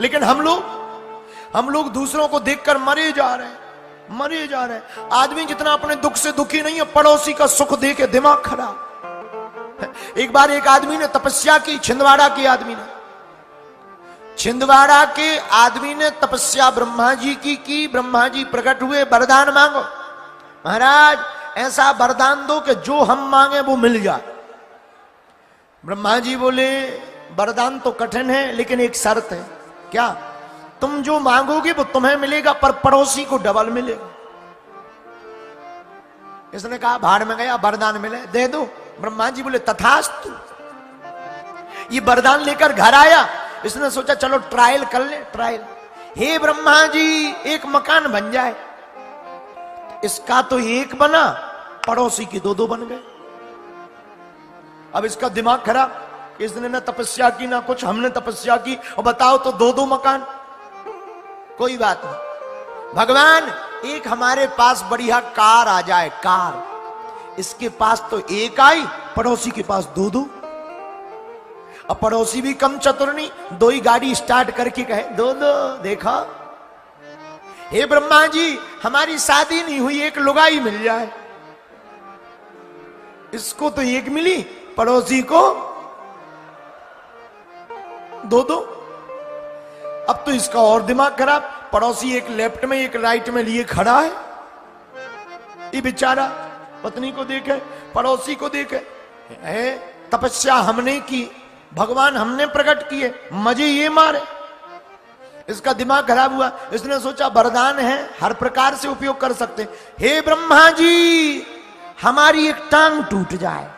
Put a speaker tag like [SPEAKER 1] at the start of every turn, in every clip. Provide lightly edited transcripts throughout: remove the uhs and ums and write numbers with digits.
[SPEAKER 1] लेकिन हम लोग दूसरों को देखकर मरे जा रहे हैं। आदमी जितना अपने दुख से दुखी नहीं है, पड़ोसी का सुख देके दिमाग खराब। एक बार एक आदमी ने तपस्या की, छिंदवाड़ा के आदमी ने तपस्या ब्रह्मा जी की। ब्रह्मा जी प्रकट हुए, वरदान मांगो महाराज, ऐसा वरदान दो कि जो हम मांगे वो मिल जाए। ब्रह्मा जी बोले वरदान तो कठिन है, लेकिन एक शर्त है। क्या? तुम जो मांगोगे वो तुम्हें मिलेगा, पर पड़ोसी को डबल मिलेगा। इसने कहा भाड़ में गया, वरदान मिले, दे दो। ब्रह्मा जी बोले तथास्तु। ये वरदान लेकर घर आया, इसने सोचा चलो ट्रायल कर ले। ट्रायल, हे ब्रह्मा जी एक मकान बन जाए। इसका तो एक बना, पड़ोसी की दो बन गए। अब इसका दिमाग खराब, इसने ना तपस्या की ना कुछ, हमने तपस्या की और बताओ तो दो मकान। कोई बात नहीं, भगवान एक हमारे पास बढ़िया कार आ जाए। कार इसके पास तो एक आई, पड़ोसी के पास दो। अब पड़ोसी भी कम चतुर नहीं, दो ही गाड़ी स्टार्ट करके कहे दो। देखा, हे ब्रह्मा जी हमारी शादी नहीं हुई, एक लुगाई मिल जाए। इसको तो एक मिली, पड़ोसी को दो। अब तो इसका और दिमाग खराब, पड़ोसी एक लेफ्ट में एक राइट में लिए खड़ा है। ये बेचारा पत्नी को देखे, पड़ोसी को देखे। तपस्या हमने की, भगवान हमने प्रकट किए, मजे ये मारे। इसका दिमाग खराब हुआ। इसने सोचा वरदान है, हर प्रकार से उपयोग कर सकते। हे ब्रह्मा जी हमारी एक टांग टूट जाए।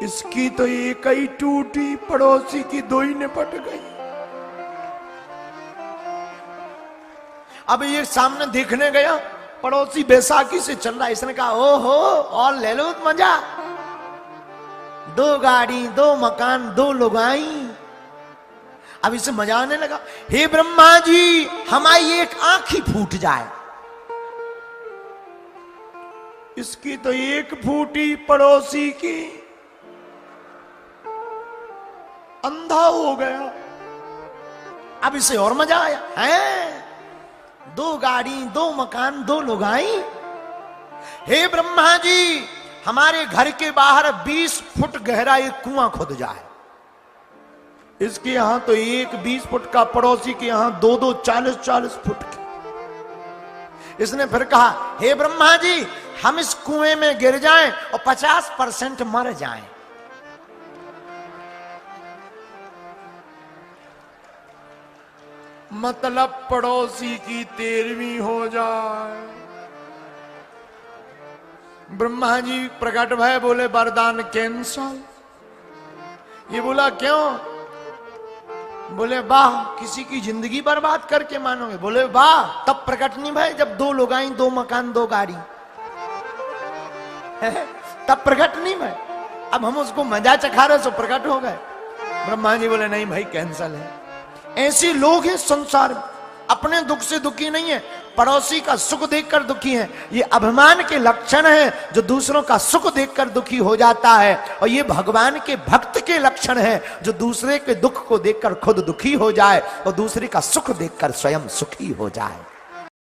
[SPEAKER 1] इसकी तो एक ही टूटी, पड़ोसी की दो ही निपट गई। अब ये सामने देखने गया, पड़ोसी बैसाखी से चल रहा है। इसने कहा ओहो और ले लो मजा, दो गाड़ी, दो मकान, दो लुगाई। अब इसे मजा आने लगा। हे ब्रह्मा जी हमारी एक आंख ही फूट जाए। इसकी तो एक फूटी, पड़ोसी की अंधा हो गया। अब इसे और मजा आया है, दो गाड़ी, दो मकान, दो लुगाई। हे ब्रह्मा जी हमारे घर के बाहर 20 फुट गहरा एक कुआं खुद जाए। इसके यहां तो एक 20 फुट का, पड़ोसी के यहां दो 40 फुट के। इसने फिर कहा हे ब्रह्मा जी हम इस कुएं में गिर जाएं और 50% मर जाएं। मतलब पड़ोसी की 13वीं हो जाए। ब्रह्मा जी प्रकट भय, बोले वरदान कैंसल। ये बोला क्यों? बोले वाह, किसी की जिंदगी बर्बाद करके मानोगे? बोले वाह, तब प्रकट नहीं भाई जब दो लोग आई, दो मकान, दो गाड़ी। तब प्रकट नहीं भाई, अब हम उसको मजा चखा रहे सो प्रकट हो गए। ब्रह्मा जी बोले नहीं भाई कैंसल है। ऐसे लोग हैं संसार में, अपने दुख से दुखी नहीं है, पड़ोसी का सुख देखकर दुखी है। ये अभिमान के लक्षण है जो दूसरों का सुख देखकर दुखी हो जाता है, और ये भगवान के भक्त के लक्षण है जो दूसरे के दुख को देखकर खुद दुखी हो जाए और दूसरे का सुख देखकर स्वयं सुखी हो जाए।